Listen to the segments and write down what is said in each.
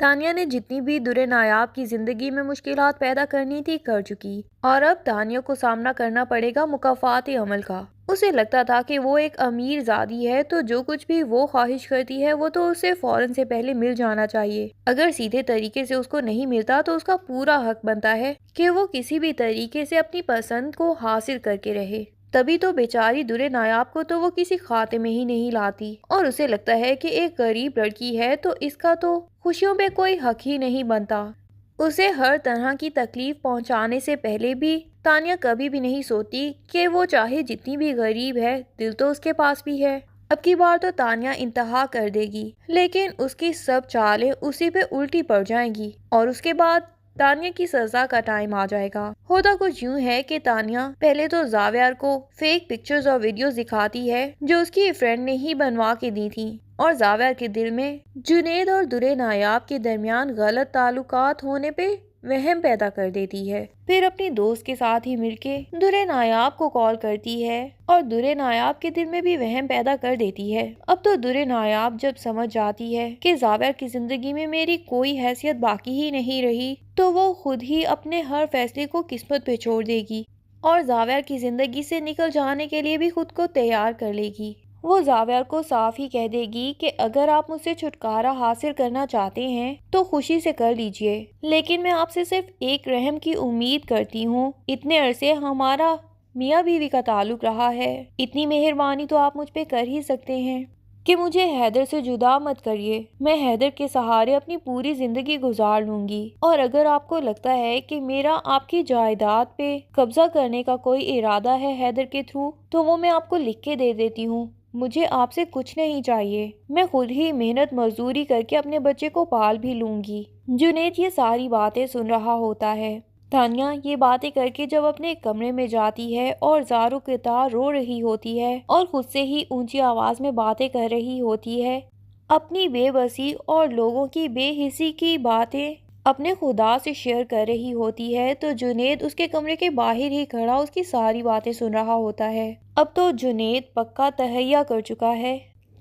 تانیہ نے جتنی بھی درِ نایاب کی زندگی میں مشکلات پیدا کرنی تھی کر چکی، اور اب تانیہ کو سامنا کرنا پڑے گا مکافات عمل کا۔ اسے لگتا تھا کہ وہ ایک امیر زادی ہے تو جو کچھ بھی وہ خواہش کرتی ہے وہ تو اسے فوراً سے پہلے مل جانا چاہیے۔ اگر سیدھے طریقے سے اس کو نہیں ملتا تو اس کا پورا حق بنتا ہے کہ وہ کسی بھی طریقے سے اپنی پسند کو حاصل کر کے رہے۔ تبھی تو بیچاری درِ نایاب کو تو وہ کسی خاتے میں ہی نہیں لاتی، اور اسے لگتا ہے کہ ایک غریب لڑکی ہے تو اس کا تو خوشیوں پہ کوئی حق ہی نہیں بنتا۔ اسے ہر طرح کی تکلیف پہنچانے سے پہلے بھی تانیہ کبھی بھی نہیں سوچتی کہ وہ چاہے جتنی بھی غریب ہے، دل تو اس کے پاس بھی ہے۔ اب کی بار تو تانیہ انتہا کر دے گی، لیکن اس کی سب چالیں اسی پہ الٹی پڑ جائیں گی، اور اس کے بعد تانیہ کی سزا کا ٹائم آ جائے گا۔ ہوتا کچھ یوں ہے کہ تانیہ پہلے تو زاویار کو فیک پکچرز اور ویڈیوز دکھاتی ہے جو اس کی فرینڈ نے ہی بنوا کے دی تھی، اور زاویار کے دل میں جنید اور درِ نایاب کے درمیان غلط تعلقات ہونے پہ وہم پیدا کر دیتی ہے۔ پھر اپنی دوست کے ساتھ ہی مل کے درِ نایاب کو کال کرتی ہے اور درِ نایاب کے دل میں بھی وہم پیدا کر دیتی ہے۔ اب تو درِ نایاب جب سمجھ جاتی ہے کہ زاویار کی زندگی میں میری کوئی حیثیت باقی ہی نہیں رہی تو وہ خود ہی اپنے ہر فیصلے کو قسمت پہ چھوڑ دے گی، اور زاویار کی زندگی سے نکل جانے کے لیے بھی خود کو تیار کر لے گی۔ وہ زاویار کو صاف ہی کہہ دے گی کہ اگر آپ مجھ سے چھٹکارا حاصل کرنا چاہتے ہیں تو خوشی سے کر لیجئے، لیکن میں آپ سے صرف ایک رحم کی امید کرتی ہوں۔ اتنے عرصے ہمارا میاں بیوی کا تعلق رہا ہے، اتنی مہربانی تو آپ مجھ پہ کر ہی سکتے ہیں کہ مجھے حیدر سے جدا مت کریے۔ میں حیدر کے سہارے اپنی پوری زندگی گزار لوں گی، اور اگر آپ کو لگتا ہے کہ میرا آپ کی جائیداد پہ قبضہ کرنے کا کوئی ارادہ ہے حیدر کے تھرو، تو وہ میں آپ کو لکھ کے دے دیتی ہوں۔ مجھے آپ سے کچھ نہیں چاہیے، میں خود ہی محنت مزدوری کر کے اپنے بچے کو پال بھی لوں گی۔ جنید یہ ساری باتیں سن رہا ہوتا ہے۔ تانیہ یہ باتیں کر کے جب اپنے کمرے میں جاتی ہے اور زارو کے تار رو رہی ہوتی ہے اور خود سے ہی اونچی آواز میں باتیں کر رہی ہوتی ہے، اپنی بے بسی اور لوگوں کی بے حسی کی باتیں اپنے خدا سے شیئر کر رہی ہوتی ہے، تو جنید اس کے کمرے کے باہر ہی کھڑا اس کی ساری باتیں سن رہا ہوتا ہے۔ اب تو جنید پکا تہیہ کر چکا ہے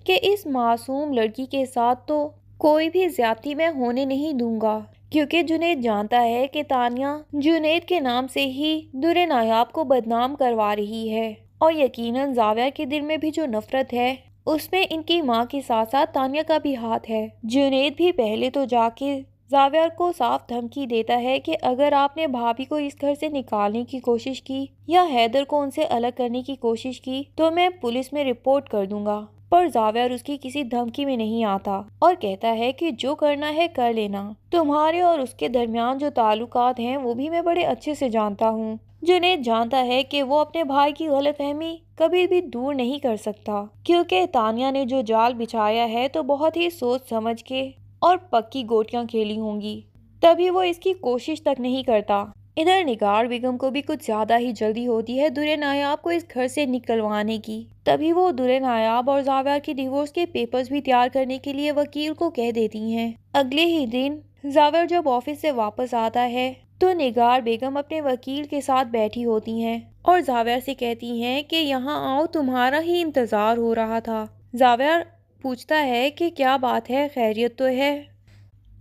کہ اس معصوم لڑکی کے ساتھ تو کوئی بھی زیادتی میں ہونے نہیں دوں گا، کیونکہ جنید جانتا ہے کہ تانیہ جنید کے نام سے ہی درِ نایاب کو بدنام کروا رہی ہے، اور یقیناً زاویار کے دل میں بھی جو نفرت ہے اس میں ان کی ماں کے ساتھ ساتھ تانیہ کا بھی ہاتھ ہے۔ جنید بھی پہلے تو جا کے زاویار کو صاف دھمکی دیتا ہے کہ اگر آپ نے بھابھی کو اس گھر سے نکالنے کی کوشش کی یا حیدر کو ان سے الگ کرنے کی کوشش کی تو میں پولیس میں رپورٹ کر دوں گا، پر زاویار اس کی کسی دھمکی میں نہیں آتا اور کہتا ہے کہ جو کرنا ہے کر لینا، تمہارے اور اس کے درمیان جو تعلقات ہیں وہ بھی میں بڑے اچھے سے جانتا ہوں۔ جنید جانتا ہے کہ وہ اپنے بھائی کی غلط فہمی کبھی بھی دور نہیں کر سکتا، کیونکہ تانیہ نے جو جال بچھایا ہے تو بہت ہی سوچ سمجھ کے اور پکی گوٹیاں کھیلی ہوں گی، تبھی وہ اس کی کوشش تک نہیں کرتا۔ ادھر نگار بیگم کو بھی کچھ زیادہ ہی جلدی ہوتی ہے درِ نایاب کو اس گھر سے نکلوانے کی، تبھی وہ درِ نایاب اور زاویار کے ڈیورس کے پیپرز بھی تیار کرنے کے لیے وکیل کو کہہ دیتی ہیں۔ اگلے ہی دن زاویار جب آفس سے واپس آتا ہے تو نگار بیگم اپنے وکیل کے ساتھ بیٹھی ہوتی ہیں اور زاویار سے کہتی ہیں کہ یہاں آؤ، تمہارا ہی انتظار ہو رہا تھا۔ زاویار پوچھتا ہے کہ کیا بات ہے، خیریت تو ہے؟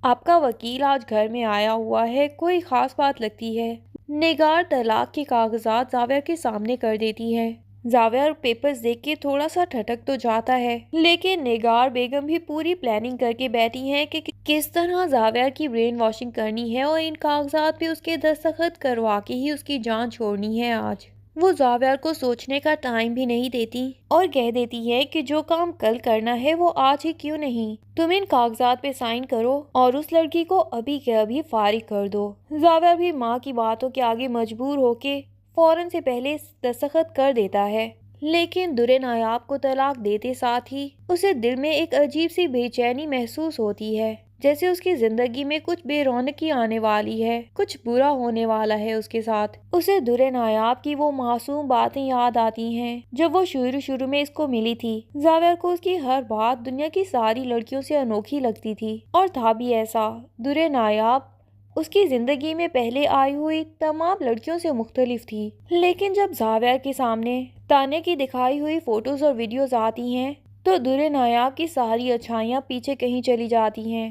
آپ کا وکیل آج گھر میں آیا ہوا ہے، کوئی خاص بات لگتی ہے؟ نگار طلاق کے کاغذات زاویار کے سامنے کر دیتی ہے۔ زاویار پیپرز دیکھ کے تھوڑا سا ٹھٹک تو جاتا ہے، لیکن نگار بیگم بھی پوری پلاننگ کر کے بیٹھی ہیں کہ کس طرح زاویار کی برین واشنگ کرنی ہے اور ان کاغذات پہ اس کے دستخط کروا کے ہی اس کی جان چھوڑنی ہے آج۔ وہ زاویار کو سوچنے کا ٹائم بھی نہیں دیتی اور کہہ دیتی ہے کہ جو کام کل کرنا ہے وہ آج ہی کیوں نہیں، تم ان کاغذات پہ سائن کرو اور اس لڑکی کو ابھی کے ابھی فارغ کر دو۔ زاویار بھی ماں کی باتوں کے آگے مجبور ہو کے فوراً سے پہلے دستخط کر دیتا ہے، لیکن درِ نایاب کو طلاق دیتے ساتھ ہی اسے دل میں ایک عجیب سی بے چینی محسوس ہوتی ہے، جیسے اس کی زندگی میں کچھ بے رونقی آنے والی ہے، کچھ برا ہونے والا ہے اس کے ساتھ۔ اسے درِ نایاب کی وہ معصوم باتیں یاد آتی ہیں جب وہ شروع میں اس کو ملی تھی۔ زاویار کو اس کی ہر بات دنیا کی ساری لڑکیوں سے انوکھی لگتی تھی، اور تھا بھی ایسا۔ درِ نایاب اس کی زندگی میں پہلے آئی ہوئی تمام لڑکیوں سے مختلف تھی، لیکن جب زاویار کے سامنے تانیہ کی دکھائی ہوئی فوٹوز اور ویڈیوز آتی ہیں تو درِ نایاب کی ساری اچھائیاں پیچھے کہیں چلی جاتی ہیں۔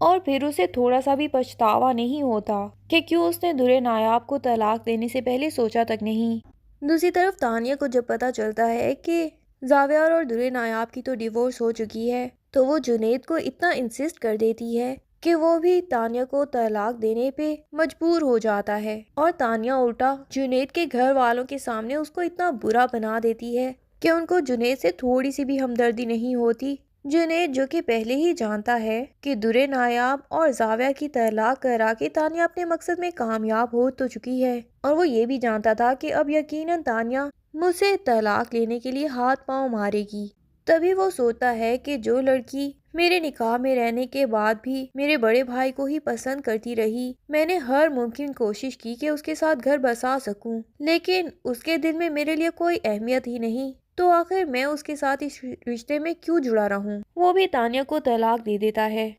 اور پھر اسے تھوڑا سا بھی پچھتاوا نہیں ہوتا کہ کیوں اس نے درے نایاب کو طلاق دینے سے پہلے سوچا تک نہیں۔ دوسری طرف تانیہ کو جب پتا چلتا ہے کہ زاویار اور درے نایاب کی تو ڈیورس ہو چکی ہے تو وہ جنید کو اتنا انسسٹ کر دیتی ہے کہ وہ بھی تانیہ کو طلاق دینے پہ مجبور ہو جاتا ہے، اور تانیہ الٹا جنید کے گھر والوں کے سامنے اس کو اتنا برا بنا دیتی ہے کہ ان کو جنید سے تھوڑی سی بھی ہمدردی نہیں ہوتی۔ جنید جو کہ پہلے ہی جانتا ہے کہ درے نایاب اور زاویہ کی طلاق کرا کے تانیہ اپنے مقصد میں کامیاب ہو تو چکی ہے، اور وہ یہ بھی جانتا تھا کہ اب یقیناً تانیہ مجھ سے طلاق لینے کے لیے ہاتھ پاؤں مارے گی۔ تبھی وہ سوچتا ہے کہ جو لڑکی میرے نکاح میں رہنے کے بعد بھی میرے بڑے بھائی کو ہی پسند کرتی رہی، میں نے ہر ممکن کوشش کی کہ اس کے ساتھ گھر بسا سکوں، لیکن اس کے دل میں میرے لیے کوئی اہمیت ہی نہیں، تو آخر میں اس کے ساتھ اس رشتے میں کیوں جڑا رہوں۔ وہ بھی تانیہ کو طلاق دے دیتا ہے،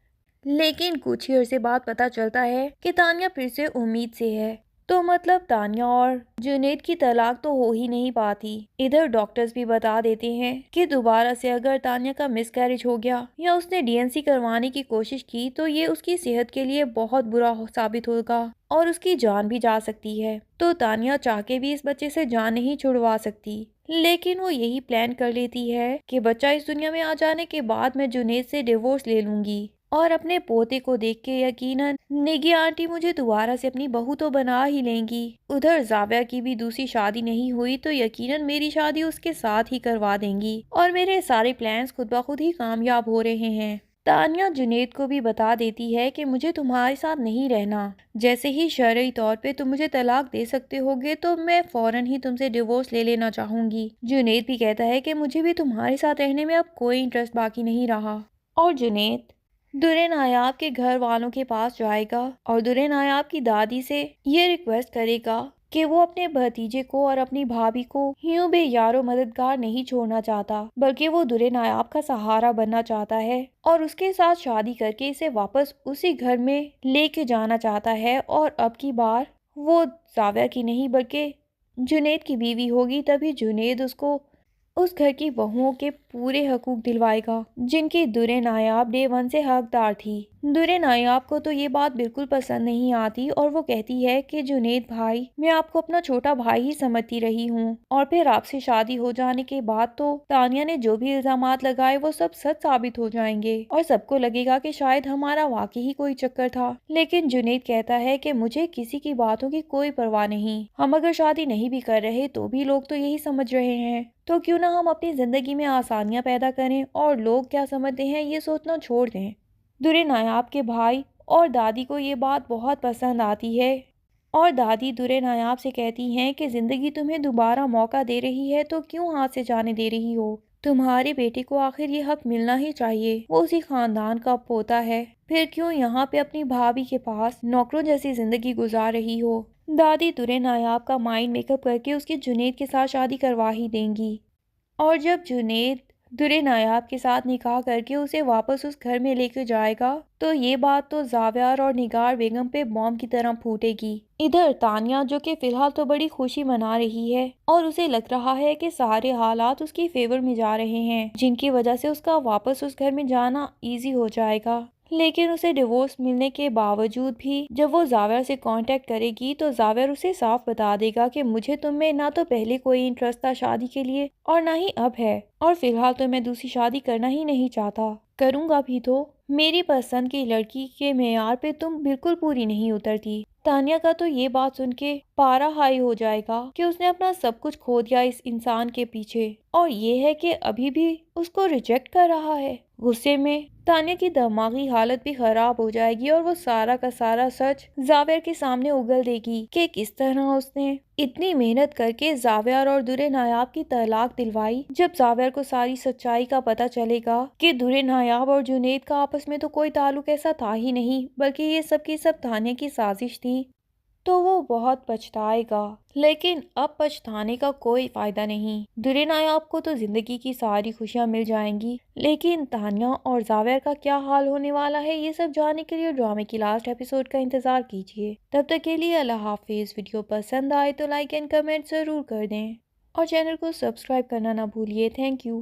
لیکن کچھ ہی عرصے بعد پتا چلتا ہے کہ تانیہ پھر سے امید سے ہے، تو مطلب تانیہ اور جنید کی طلاق تو ہو ہی نہیں پاتی۔ ادھر ڈاکٹرز بھی بتا دیتے ہیں کہ دوبارہ سے اگر تانیہ کا مس کیریج ہو گیا یا اس نے DNC کروانے کی کوشش کی تو یہ اس کی صحت کے لیے بہت برا ثابت ہوگا اور اس کی جان بھی جا سکتی ہے، تو تانیہ چاہ کے بھی اس بچے سے جان نہیں چھڑوا سکتی، لیکن وہ یہی پلان کر لیتی ہے کہ بچہ اس دنیا میں آ جانے کے بعد میں جنید سے ڈیورس لے لوں گی اور اپنے پوتے کو دیکھ کے یقیناً نگی آنٹی مجھے دوبارہ سے اپنی بہو تو بنا ہی لیں گی۔ ادھر زاویہ کی بھی دوسری شادی نہیں ہوئی تو یقیناً میری شادی اس کے ساتھ ہی کروا دیں گی اور میرے سارے پلانز خود بخود ہی کامیاب ہو رہے ہیں۔ تانیہ جنید کو بھی بتا دیتی ہے کہ مجھے تمہارے ساتھ نہیں رہنا، جیسے ہی شرعی طور پہ تم مجھے طلاق دے سکتے ہوگے تو میں فوراً ہی تم سے ڈیورس لے لینا چاہوں گی۔ جنید بھی کہتا ہے کہ مجھے بھی تمہارے ساتھ رہنے میں اب کوئی انٹرسٹ باقی نہیں رہا، اور جنید درے نایاب کے گھر والوں کے پاس جائے گا اور درے نایاب کی دادی سے یہ ریکویسٹ کرے گا کہ وہ اپنے بھتیجے کو اور اپنی بھابھی کو یوں بے یار و مددگار نہیں چھوڑنا چاہتا، بلکہ وہ درے نایاب کا سہارا بننا چاہتا ہے اور اس کے ساتھ شادی کر کے اسے واپس اسی گھر میں لے کے جانا چاہتا ہے، اور اب کی بار وہ زاویہ کی نہیں بلکہ جنید کی بیوی ہوگی، تبھی جنید اس کو اس گھر کی بہوؤں کے پورے حقوق دلوائے گا جن کی درے نایاب ڈے ون سے حقدار تھی۔ درے نایاب کو تو یہ بات بالکل پسند نہیں آتی اور وہ کہتی ہے کہ جنید بھائی، میں آپ کو اپنا چھوٹا بھائی ہی سمجھتی رہی ہوں، اور پھر آپ سے شادی ہو جانے کے بعد تو تانیہ نے جو بھی الزامات لگائے وہ سب سچ ثابت ہو جائیں گے اور سب کو لگے گا کہ شاید ہمارا واقعی کوئی چکر تھا۔ لیکن جنید کہتا ہے کہ مجھے کسی کی باتوں کی کوئی پرواہ نہیں، ہم اگر شادی نہیں بھی کر رہے تو بھی لوگ تو یہی سمجھ رہے ہیں، تو کیوں نہ ہم اپنی زندگی میں آسانیاں پیدا کریں اور لوگ کیا سمجھتے ہیں یہ سوچنا چھوڑ دیں۔ درے نایاب کے بھائی اور دادی کو یہ بات بہت پسند آتی ہے اور دادی درے نایاب سے کہتی ہیں کہ زندگی تمہیں دوبارہ موقع دے رہی ہے تو کیوں ہاتھ سے جانے دے رہی ہو، تمہارے بیٹے کو آخر یہ حق ملنا ہی چاہیے، وہ اسی خاندان کا پوتا ہے، پھر کیوں یہاں پہ اپنی بھابھی کے پاس نوکروں جیسی زندگی گزار رہی ہو۔ دادی درے نایاب کا مائنڈ میک اپ کر کے اس کی جنید کے ساتھ شادی کروا ہی دیں گی، اور جب جنید درے نایاب کے ساتھ نکاح کر کے اسے واپس اس گھر میں لے کے جائے گا تو یہ بات تو زاویار اور نگار بیگم پہ بم کی طرح پھوٹے گی۔ ادھر تانیہ جو کہ فی الحال تو بڑی خوشی منا رہی ہے اور اسے لگ رہا ہے کہ سارے حالات اس کی فیور میں جا رہے ہیں جن کی وجہ سے اس کا واپس اس گھر میں جانا ایزی ہو جائے گا، لیکن اسے ڈیورس ملنے کے باوجود بھی جب وہ زاویار سے کانٹیکٹ کرے گی تو زاویار اسے صاف بتا دے گا کہ مجھے تم میں نہ تو پہلے کوئی انٹرسٹ تھا شادی کے لیے اور نہ ہی اب ہے، اور فی الحال تو میں دوسری شادی کرنا ہی نہیں چاہتا، کروں گا بھی تو میری پسند کی لڑکی کے معیار پہ تم بالکل پوری نہیں اترتی۔ تانیہ کا تو یہ بات سن کے پارا ہائی ہو جائے گا کہ اس نے اپنا سب کچھ کھو دیا اس انسان کے پیچھے، اور یہ ہے کہ ابھی بھی اس کو ریجیکٹ کر رہا ہے۔ غصے میں تانیہ کی دماغی حالت بھی خراب ہو جائے گی اور وہ سارا کا سارا سچ زاویار کے سامنے اگل دے گی کہ کس طرح اس نے اتنی محنت کر کے زاویار اور درے نایاب کی طلاق دلوائی۔ جب زاویار کو ساری سچائی کا پتہ چلے گا کہ درے نایاب اور جنید کا آپس میں تو کوئی تعلق ایسا تھا ہی نہیں بلکہ یہ سب کی سب تانیہ کی سازش تھی، تو وہ بہت پچھتائے گا، لیکن اب پچھتانے کا کوئی فائدہ نہیں۔ درے نایاب کو تو زندگی کی ساری خوشیاں مل جائیں گی، لیکن تانیہ اور زاویار کا کیا حال ہونے والا ہے یہ سب جاننے کے لیے ڈرامے کی لاسٹ ایپیسوڈ کا انتظار کیجیے۔ تب تک کے لیے اللہ حافظ۔ ویڈیو پسند آئے تو لائک اینڈ کمنٹ ضرور کر دیں اور چینل کو سبسکرائب کرنا نہ بھولیے۔ Thank you.